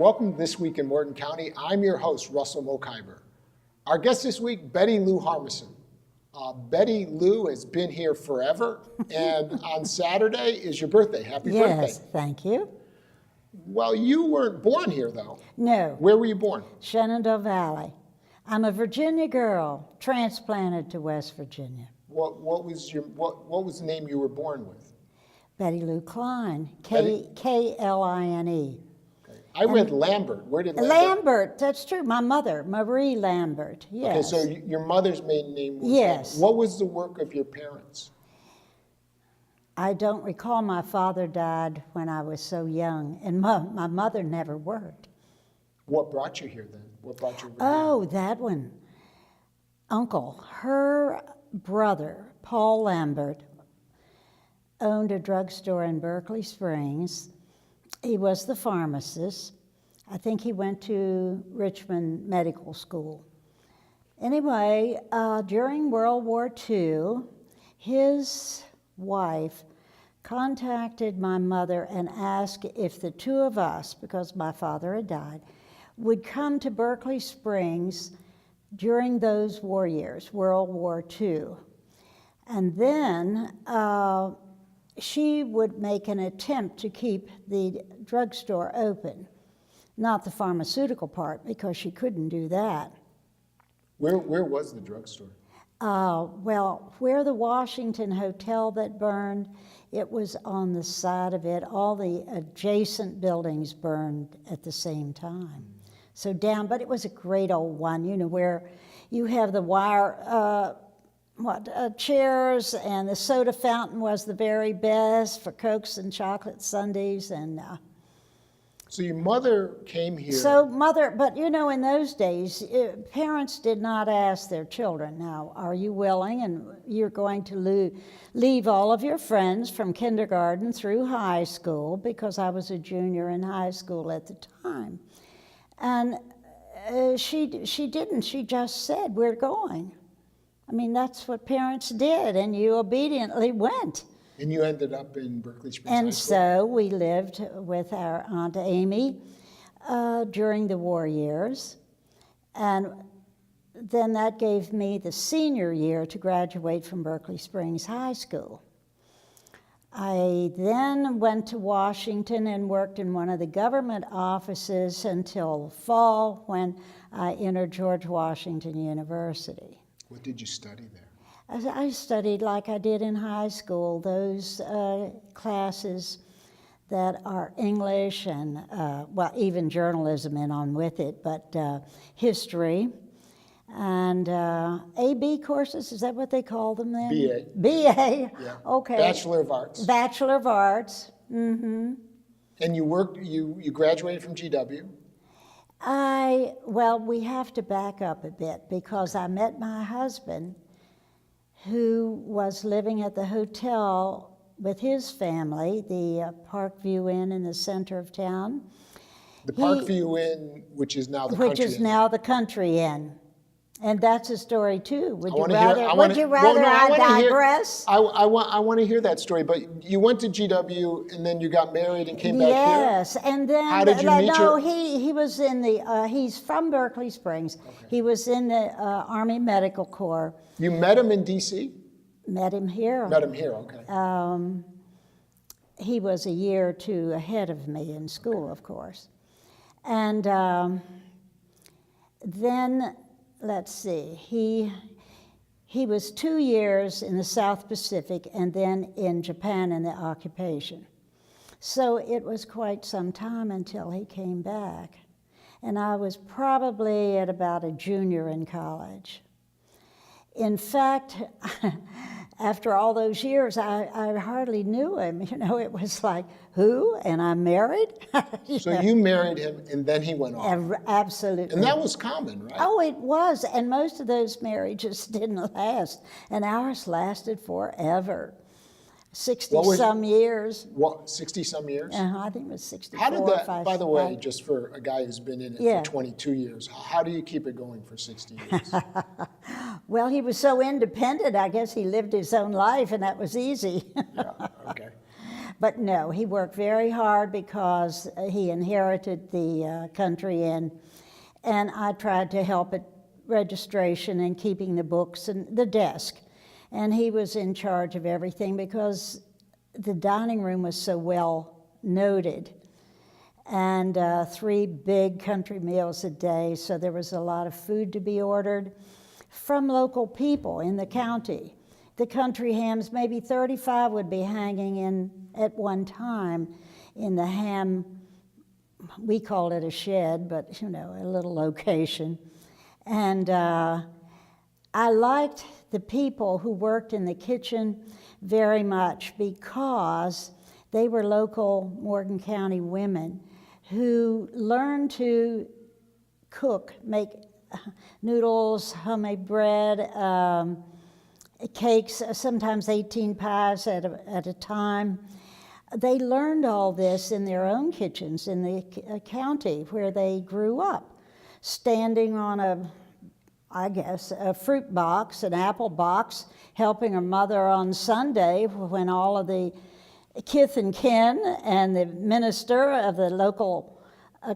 Welcome to This Week in Morton County. I'm your host, Russell Mokhiber. Our guest this week, Betty Lou Harmison. Betty Lou has been here forever, and on Saturday is your birthday. Happy birthday. Yes, thank you. Well, you weren't born here, though. No. Where were you born? Shenandoah Valley. I'm a Virginia girl, transplanted to West Virginia. What was the name you were born with? Betty Lou Klein, K-L-I-N-E. Okay. I read Lambert. Where did Lambert, that's true. My mother, Marie Lambert, yes. Okay, so your mother's maiden name was Yes. Lambert. What was the work of your parents? I don't recall. My father died when I was so young, and my mother never worked. What brought you here then? What brought you here? Oh, that one. Uncle, her brother, Paul Lambert, owned a drugstore in Berkeley Springs. He was the pharmacist. I think he went to Richmond Medical School. Anyway, during World War II, his wife contacted my mother and asked if the two of us, because my father had died, would come to Berkeley Springs during those war years, World War II. And then she would make an attempt to keep the drugstore open, not the pharmaceutical part, because she couldn't do that. Where was the drugstore? Well, where the Washington Hotel that burned, it was on the side of it. All the adjacent buildings burned at the same time. So down, but it was a great old one, you know, where you have the wire chairs, and the soda fountain was the very best for Cokes and chocolate sundaes. And so your mother came here. So mother, but you know, in those days, parents did not ask their children, now, are you willing, and you're going to leave all of your friends from kindergarten through high school, because I was a junior in high school at the time. And she didn't. She just said, we're going. I mean, that's what parents did, and you obediently went. And you ended up in Berkeley Springs And High School? So we lived with our Aunt Amy during the war years. And then that gave me the senior year to graduate from Berkeley Springs High School. I then went to Washington and worked in one of the government offices until fall, when I entered George Washington University. What did you study there? I studied like I did in high school, those classes that are English and, well, even journalism in on with it, but history. And AB courses, is that what they call them then? BA. BA, Yeah. Okay. Bachelor of Arts. Bachelor of Arts, mm-hmm. And you worked, you graduated from GW? Well, we have to back up a bit, because I met my husband, who was living at the hotel with his family, the Parkview Inn in the center of town. The Parkview Inn, which is now the Country Inn. Which is now the Country Inn. And that's a story too. Would you rather I digress? I want to hear that story, but you went to GW and then you got married and came back here? Yes, and then how did you meet your... he was in the he's from Berkeley Springs. Okay. He was in the Army Medical Corps. You met him in DC? Met him here. Met him here, okay. He was a year or two ahead of me in school, of course. And then, let's see, he was 2 years in the South Pacific and then in Japan in the occupation. So it was quite some time until he came back. And I was probably at about a junior in college. In fact, after all those years, I hardly knew him. You know, it was like, who? And I'm married? So you married him and then he went off? Absolutely. And that was common, right? Oh, it was. And most of those marriages didn't last. And ours lasted forever. 60-some years. What, 60-some years? I think it was 64. How did that, by the way, just for a guy who's been in it for 22 years, how do you keep it going for 60 years? Well, he was so independent, I guess he lived his own life, and that was easy. Yeah, okay. But no, he worked very hard because he inherited the country and I tried to help at registration and keeping the books and the desk. And he was in charge of everything because the dining room was so well noted. And 3 big country meals a day, so there was a lot of food to be ordered from local people in the county. The country hams, maybe 35 would be hanging in at one time in the ham, we called it a shed, but a little location. And I liked the people who worked in the kitchen very much because they were local Morgan County women who learned to cook, make noodles, homemade bread, cakes, sometimes 18 pies at a time. They learned all this in their own kitchens in the county where they grew up, standing on a fruit box, an apple box, helping her mother on Sunday when all of the kith and kin and the minister of the local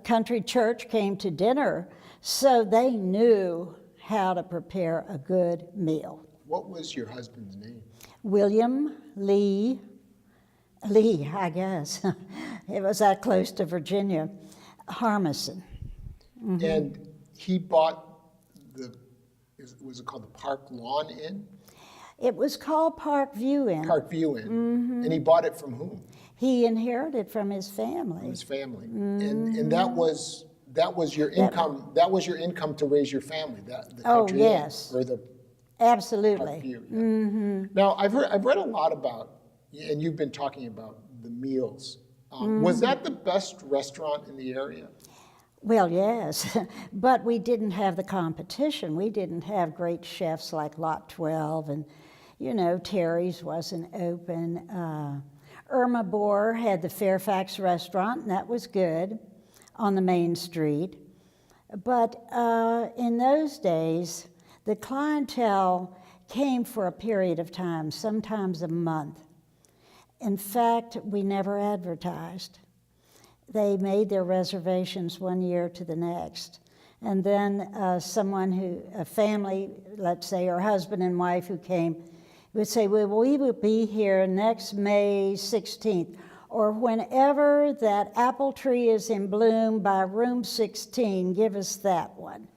country church came to dinner, so they knew how to prepare a good meal. What was your husband's name? William Lee, I guess. It was that close to Virginia. Harmison. Mm-hmm. And he bought was it called the Park Lawn Inn? It was called Park View Inn. Park View Inn. Mm-hmm. And he bought it from whom? He inherited from his family. From his family. Mm-hmm. And that was your income. That was your income to raise your family. The country yes. Inn, or the Absolutely. Park View. Yeah. Mm-hmm. Now I've read a lot about, and you've been talking about the meals. Was that the best restaurant in the area? Well, yes, but we didn't have the competition. We didn't have great chefs like Lot 12, and, Terry's wasn't open. Irma Bohr had the Fairfax restaurant, and that was good on the main street. But in those days, the clientele came for a period of time, sometimes a month. In fact, we never advertised. They made their reservations one year to the next. And then a family, let's say, or husband and wife who came, would say, well, we will be here next May 16th, or whenever that apple tree is in bloom by room 16, give us that one.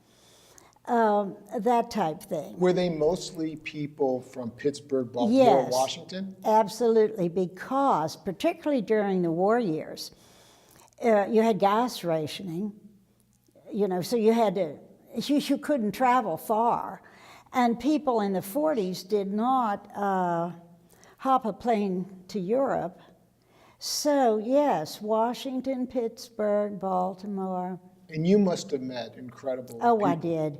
That type thing. Were they mostly people from Pittsburgh, Baltimore, Yes, Washington? Absolutely, because particularly during the war years, you had gas rationing, so you couldn't travel far. And people in the 40s did not hop a plane to Europe. So yes, Washington, Pittsburgh, Baltimore. And you must have met incredible people. I did.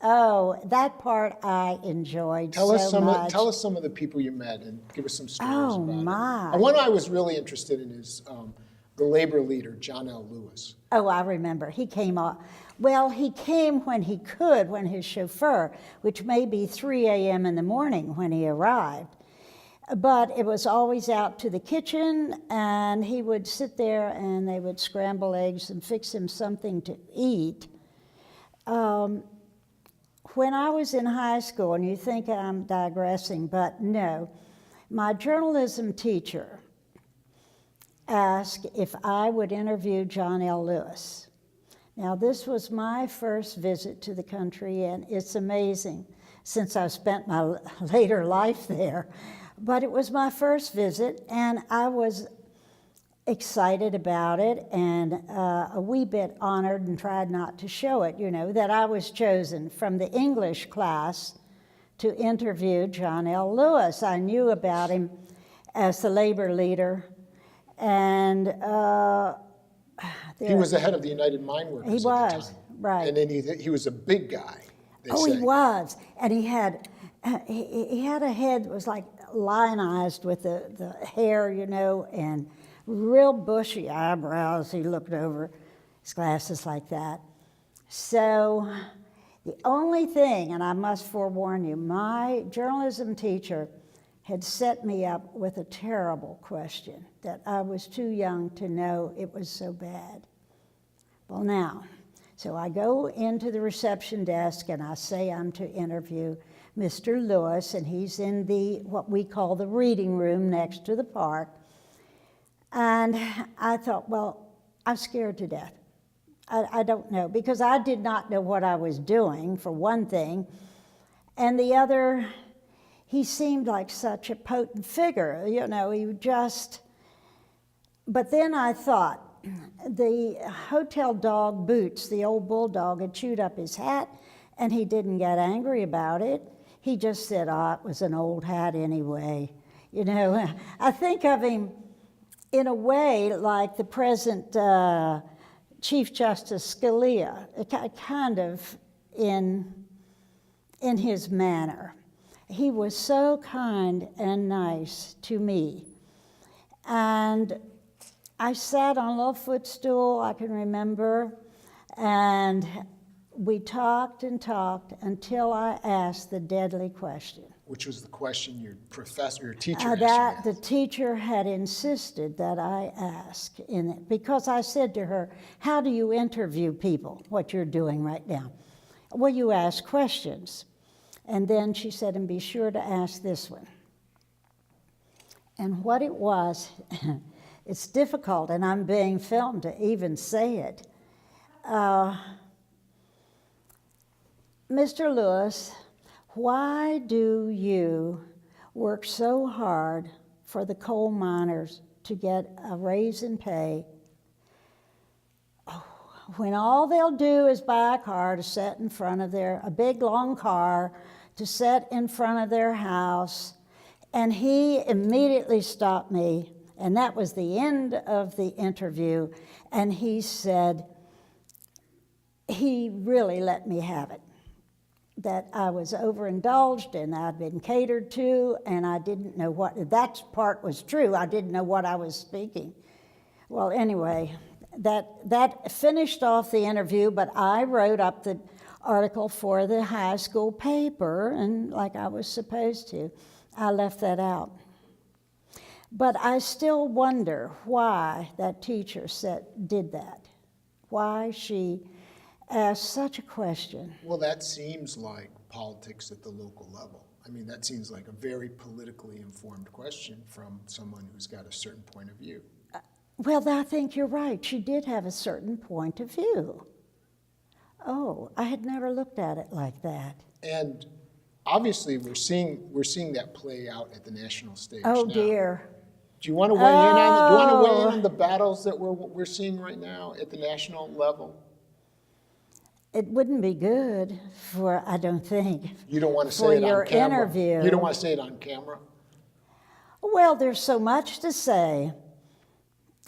Oh, that part I enjoyed Tell so us much. Tell us some of the people you met and give us some stories about it. My. And one I was really interested in is the labor leader, John L. Lewis. Oh, I remember. He came he came when he could, when his chauffeur, which may be 3 a.m. in the morning when he arrived. But it was always out to the kitchen, and he would sit there and they would scramble eggs and fix him something to eat. When I was in high school, and you think I'm digressing, but no, my journalism teacher asked if I would interview John L. Lewis. Now, this was my first visit to the country, and it's amazing since I've spent my later life there. But it was my first visit, and I was excited about it and a wee bit honored, and tried not to show it, that I was chosen from the English class to interview John L. Lewis. I knew about him as the labor leader, and he was the head of the United Mine Workers he at the was, time. right. And then he was a big guy, they say. He was, and he had a head that was like lionized with the hair, and real bushy eyebrows. He looked over his glasses like that. So the only thing, and I must forewarn you, my journalism teacher had set me up with a terrible question that I was too young to know it was so bad. Well, now, so I go into the reception desk and I say I'm to interview Mr. Lewis, and he's in what we call the reading room next to the park. And I thought, well, I'm scared to death. I don't know, because I did not know what I was doing, for one thing. And the other, he seemed like such a potent figure, he just, but then I thought, the hotel dog Boots, the old bulldog, had chewed up his hat, and he didn't get angry about it. He just said, it was an old hat anyway. I think of him in a way like the present Chief Justice Scalia, kind of in his manner. He was so kind and nice to me. And I sat on a little footstool, I can remember, and we talked and talked until I asked the deadly question. Which was the question your teacher asked That you? the teacher had insisted that I ask in it, because I said to her, how do you interview people, what you're doing right now? Well, you ask questions. And then she said, and be sure to ask this one. And what it was, it's difficult, and I'm being filmed to even say it. Mr. Lewis, why do you work so hard for the coal miners to get a raise in pay when all they'll do is buy a car to set in front of a big long car to set in front of their house? And he immediately stopped me, and that was the end of the interview, and he said, he really let me have it, that I was overindulged and I'd been catered to, and I didn't know that part was true. I didn't know what I was speaking. Well, anyway, that finished off the interview, but I wrote up the article for the high school paper, and like I was supposed to, I left that out. But I still wonder why that teacher did that, why she asked such a question. Well, that seems like politics at the local level. I mean, that seems like a very politically informed question from someone who's got a certain point of view. Well, I think you're right. She did have a certain point of view. Oh, I had never looked at it like that. And obviously, we're seeing that play out at the national stage. Oh, now. dear. Do you want to weigh in on? Do you want to weigh in on the battles that we're seeing right now at the national level? It wouldn't be good for, I don't think. You don't want to say for it on your camera. Interview. You don't want to say it on camera. Well, there's so much to say.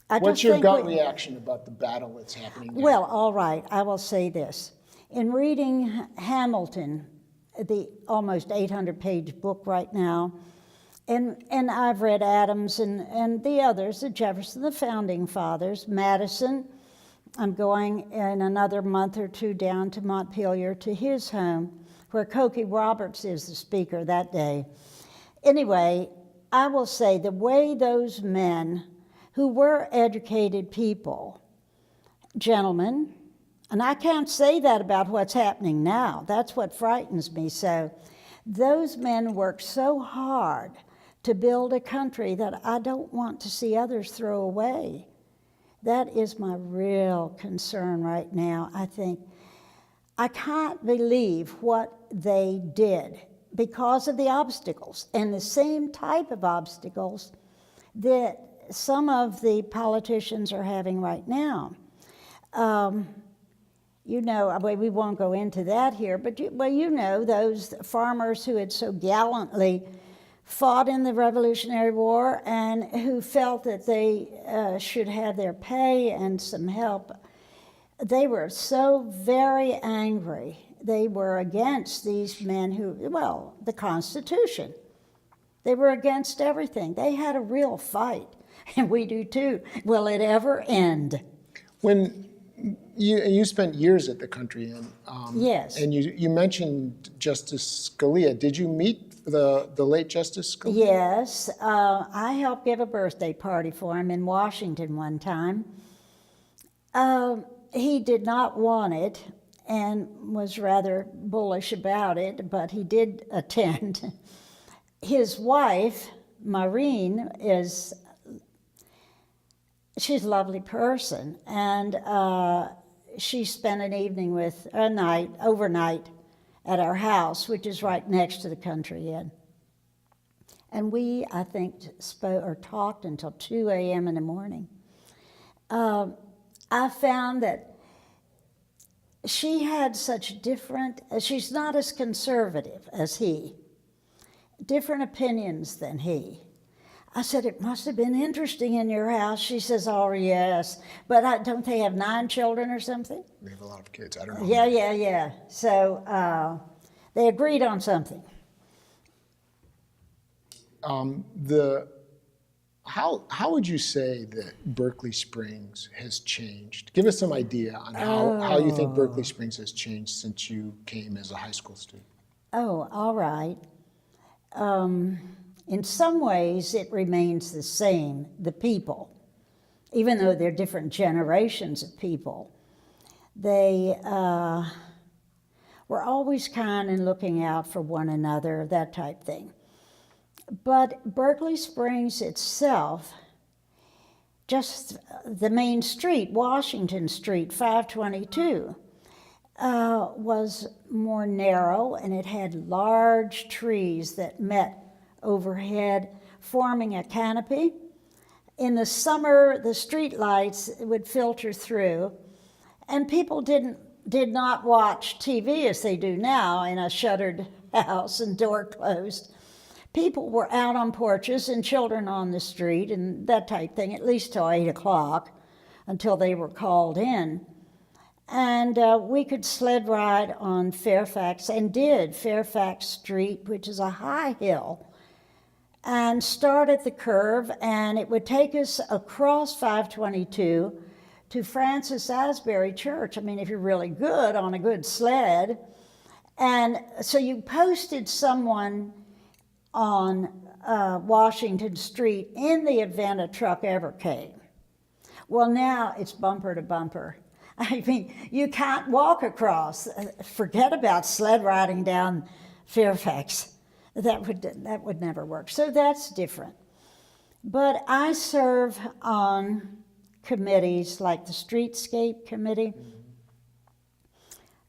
What's your gut reaction about the battle that's happening now? Well, all right, I will say this. In reading Hamilton, the almost 800-page book right now, and I've read Adams and the others, the Jefferson, the Founding Fathers, Madison. I'm going in another month or two down to Montpelier to his home, where Cokie Roberts is the speaker that day. Anyway, I will say the way those men who were educated people, gentlemen, and I can't say that about what's happening now. That's what frightens me. So those men worked so hard to build a country that I don't want to see others throw away. That is my real concern right now. I think I can't believe what they did because of the obstacles, and the same type of obstacles that some of the politicians are having right now. We won't go into that here, but those farmers who had so gallantly fought in the Revolutionary War and who felt that they should have their pay and some help, they were so very angry. They were against these men the Constitution. They were against everything. They had a real fight, and we do too. Will it ever end? When you spent years at the country, and yes, and you mentioned Justice Scalia. Did you meet the late Justice Scalia? Yes, I helped give a birthday party for him in Washington one time. He did not want it and was rather bullish about it, but he did attend. His wife, Maureen, she's a lovely person, and she spent an evening overnight at our house, which is right next to the Country Inn. And we, I think, spoke or talked until 2 a.m. in the morning. I found that she had such she's not as conservative as he, different opinions than he. I said, it must have been interesting in your house. She says, oh, yes. But don't they have 9 children or something? They have a lot of kids. I don't know. Yeah. So they agreed on something. How would you say that Berkeley Springs has changed? Give us some idea on how you think Berkeley Springs has changed since you came as a high school student. Oh, all right. In some ways, it remains the same, the people. Even though they're different generations of people, they were always kind and looking out for one another, that type thing. But Berkeley Springs itself, just the main street, Washington Street, 522, was more narrow, and it had large trees that met overhead, forming a canopy. In the summer, the street lights would filter through, and people did not watch TV as they do now in a shuttered house and door closed. People were out on porches and children on the street and that type thing, at least till 8 o'clock, until they were called in. And we could sled ride on Fairfax, and did, Fairfax Street, which is a high hill, and start at the curve, and it would take us across 522 to Francis Asbury Church. I mean, if you're really good on a good sled. And so you posted someone on Washington Street in the event a truck ever came. Well, now it's bumper to bumper. I mean, you can't walk across. Forget about sled riding down Fairfax. That would never work. So that's different. But I serve on committees like the Streetscape Committee,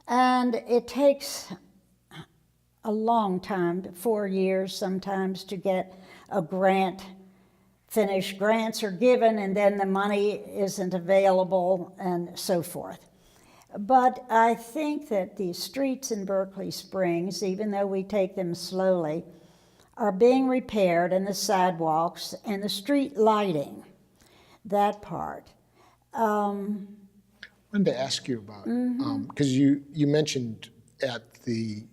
and it takes a long time, 4 years sometimes, to get a grant finished. Grants are given, and then the money isn't available, and so forth. But I think that the streets in Berkeley Springs, even though we take them slowly, are being repaired, and the sidewalks and the street lighting, that part. I wanted to ask you about, because you mentioned at the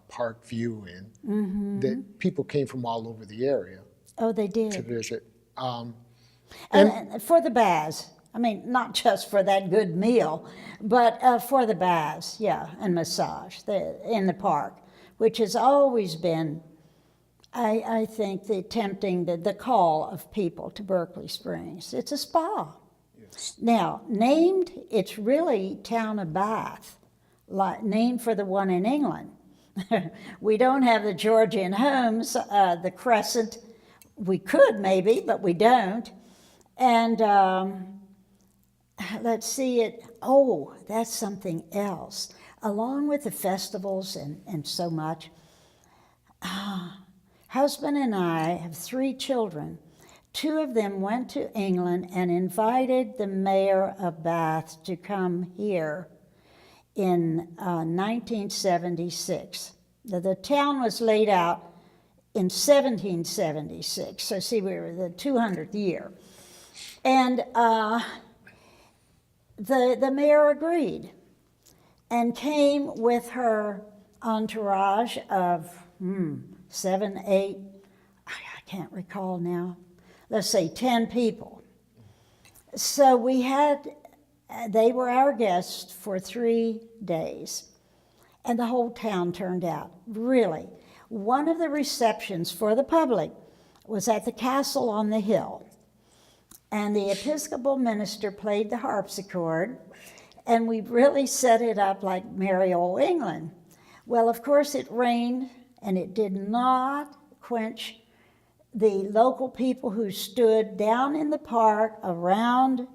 Park View Inn that people came from all over the area. Oh, they did. To visit. And for the baths. I mean, not just for that good meal, but for the baths, yeah, and massage in the park, which has always been, I think, the call of people to Berkeley Springs. It's a spa. Yes. Now, named, it's really Town of Bath, named for the one in England. We don't have the Georgian homes, the Crescent. We could maybe, but we don't. And let's see it. Oh, that's something else. Along with the festivals and so much, husband and I have 3 children. 2 of them went to England and invited the mayor of Bath to come here in 1976. The town was laid out in 1776. So see, we were the 200th year. And the mayor agreed and came with her entourage of 7, 8, I can't recall now, let's say 10 people. So they were our guests for 3 days, and the whole town turned out, really. One of the receptions for the public was at the castle on the hill. And the Episcopal minister played the harpsichord, and we really set it up like merry old England. Well, of course, it rained, and it did not quench the local people who stood down in the park around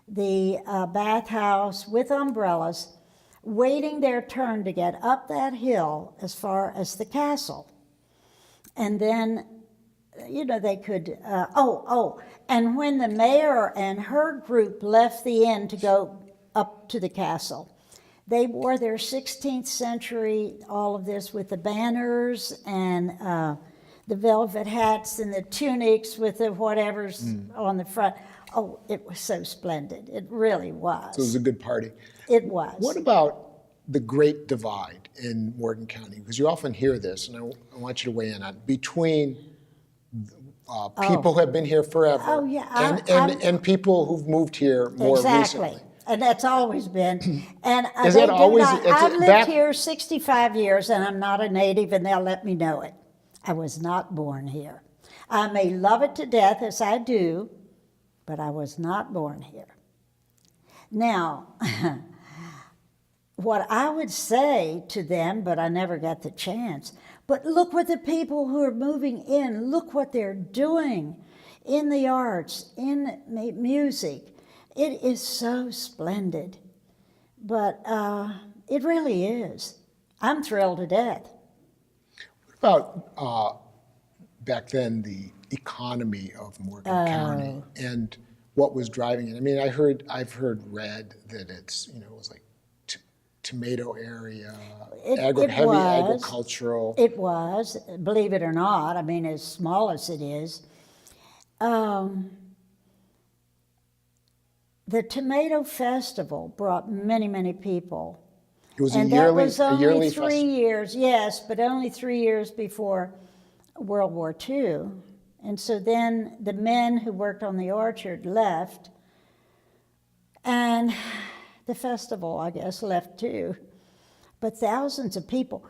the bathhouse with umbrellas, waiting their turn to get up that hill as far as the castle. And then, you know, they could, and when the mayor and her group left the inn to go up to the castle, they wore their 16th century, all of this with the banners and the velvet hats and the tunics with the whatever's on the front. Oh, it was so splendid. It really was. So it was a good party. It was. What about the Great Divide in Morgan County? Because you often hear this, and I want you to weigh in on it, between people who have been here forever and people who've moved here more recently. And that's always been. And Is that always? I've lived here 65 years, and I'm not a native, and they'll let me know it. I was not born here. I may love it to death, as I do, but I was not born here. Now, what I would say to them, but I never got the chance, but look what the people who are moving in, look what they're doing in the arts, in music. It is so splendid, but it really is. I'm thrilled to death. What about back then the economy of Morgan County and what was driving it? I mean, I've read that it's, you know, it was like tomato area, heavy agricultural. It was, believe it or not. I mean, as small as it is. The Tomato Festival brought many, many people. It was and a yearly that was only 3 festival. years, yes, but only 3 years before World War II. And so then the men who worked on the orchard left, and the festival, I guess, left too. But thousands of people.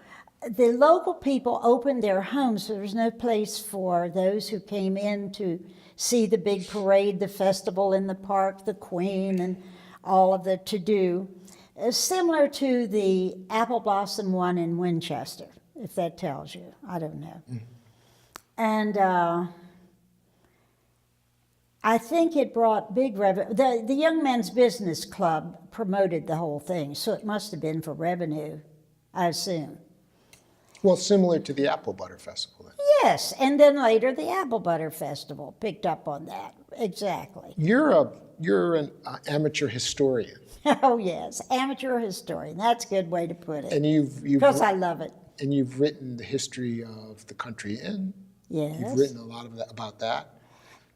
The local people opened their homes. There was no place for those who came in to see the big parade, the festival in the park, the Queen, and all of the to-do. Similar to the Apple Blossom one in Winchester, if that tells you. I don't know. And I think it brought big revenue. The Young Men's Business Club promoted the whole thing, so it must have been for revenue, I assume. Well, similar to the Apple Butter Festival then. Yes, and then later the Apple Butter Festival picked up on that. Exactly. You're an amateur historian. Oh yes, amateur historian. That's a good way to put it. And you've because I love it. And you've written the history of the country, and you've written a lot of about that.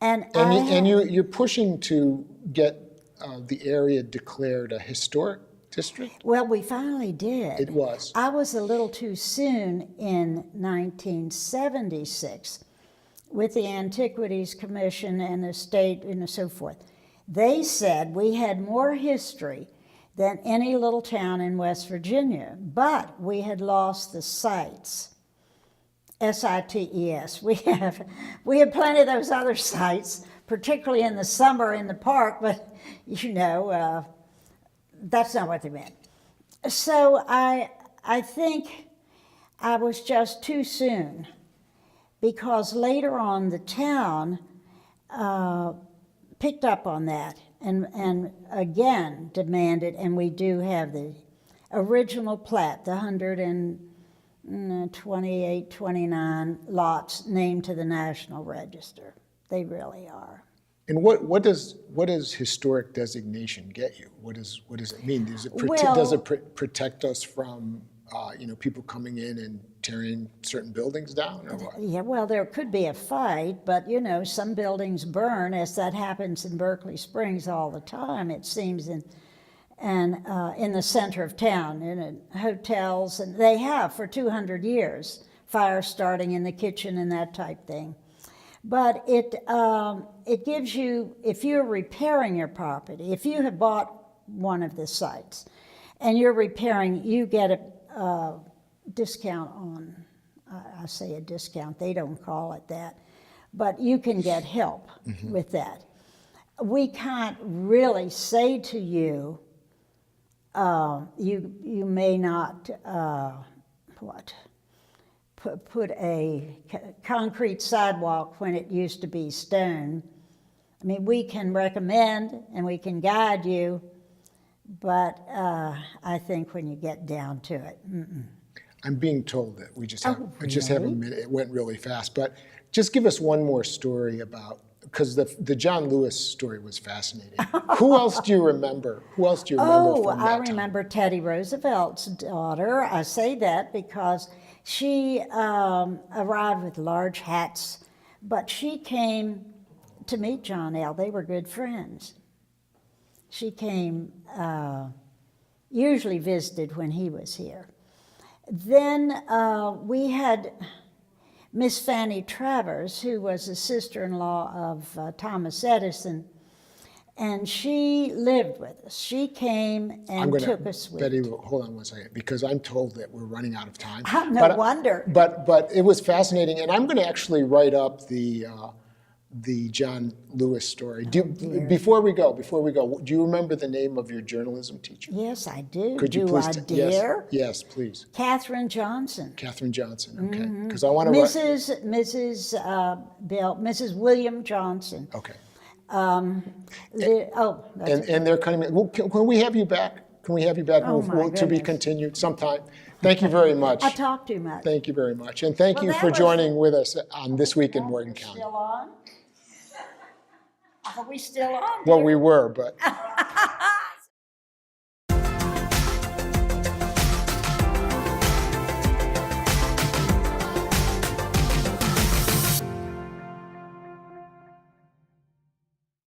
And you're pushing to get the area declared a historic district? Well, we finally did. It was. I was a little too soon in 1976 with the Antiquities Commission and the state and so forth. They said we had more history than any little town in West Virginia, but we had lost the sites. SITES. We have plenty of those other sites, particularly in the summer in the park, but you know, that's not what they meant. So I think I was just too soon, because later on the town picked up on that and again demanded, and we do have the original plat, the 128, 29 lots named to the National Register. They really are. And what does historic designation get you? What does it mean? Does it protect us from people coming in and tearing certain buildings down, or what? Yeah, well, there could be a fight, but you know, some buildings burn, as that happens in Berkeley Springs all the time. It seems in the center of town, in hotels, and they have for 200 years, fire starting in the kitchen and that type thing. But it gives you, if you're repairing your property, if you have bought one of the sites and you're repairing, you get a discount on I say a discount, they don't call it that, but you can get help with that. We can't really say to you, you may not, put a concrete sidewalk when it used to be stone. I mean, we can recommend and we can guide you, but I think when you get down to it, I'm being told that we just have, Oh, just have a really? minute. It went really fast, but just give us one more story about, because the John Lewis story was fascinating. Who else do you remember? Who else do you remember Oh, from that I time? remember Teddy Roosevelt's daughter. I say that because she arrived with large hats, but she came to meet John L. They were good friends. She came, usually visited when he was here. Then we had Miss Fanny Travers, who was a sister-in-law of Thomas Edison, and she lived with us. She came and took us with. Betty, hold on one second, because I'm told that we're running out of time. No wonder. But it was fascinating, and I'm going to actually write up the John Lewis story. Before we go, do you remember the name of your journalism teacher? Yes, I do. Could you do please? I dare? Yes, please. Catherine Johnson. Catherine Johnson. Okay, because I want to. Mrs. William Johnson. Okay. That's they're coming. Well, can we have you back? Can we have you back? Oh, my To be goodness. continued sometime. Thank you very much. I talk too much. Thank you very much, and thank Well, you that for was- joining with us on This Week in Morgan County. Still on? Are we still on? Well, we were, but